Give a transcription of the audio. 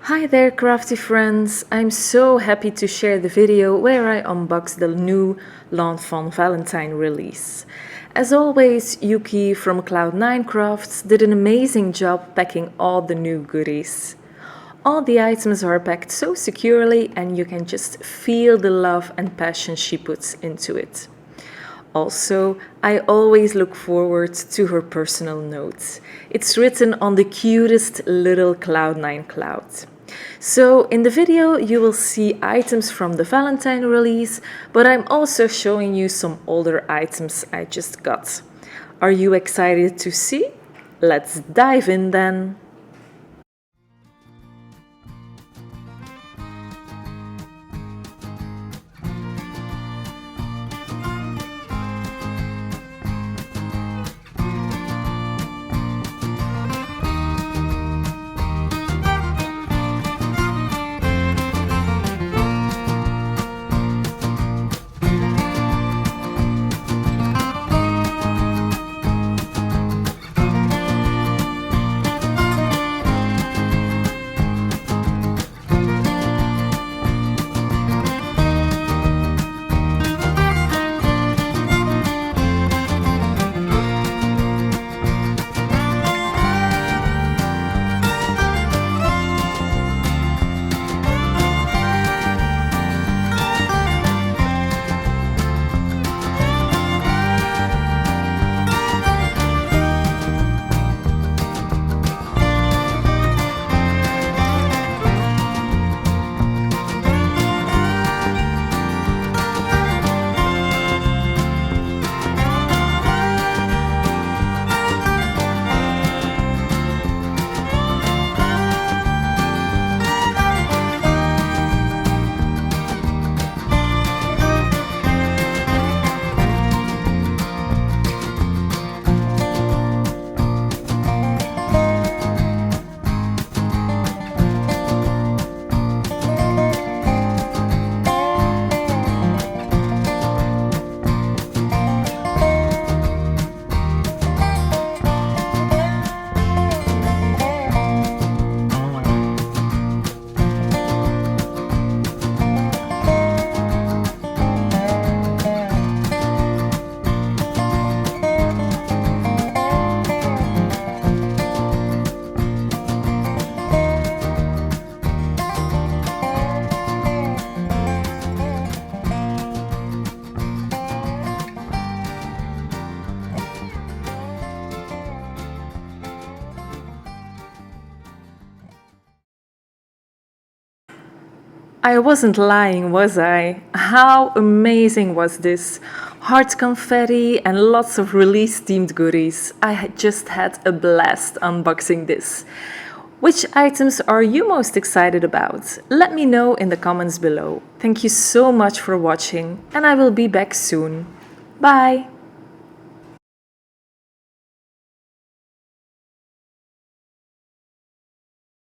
Hi there crafty friends, I'm so happy to share the video where I unbox the new Fawn Valentine release. As always, Yuki from Cloud9 Crafts did an amazing job packing all the new goodies. All the items are packed so securely and you can just feel the love and passion she puts into it. Also, I always look forward to her personal notes. It's written on the cutest little Cloud9 cloud. So in the video you will see items from the Valentine release, but I'm also showing you some older items I just got. Are you excited to see? Let's dive in then! I wasn't lying, was I? How amazing was this? Heart confetti and lots of release-themed goodies. I just had a blast unboxing this. Which items are you most excited about? Let me know in the comments below. Thank you so much for watching, and I will be back soon. Bye!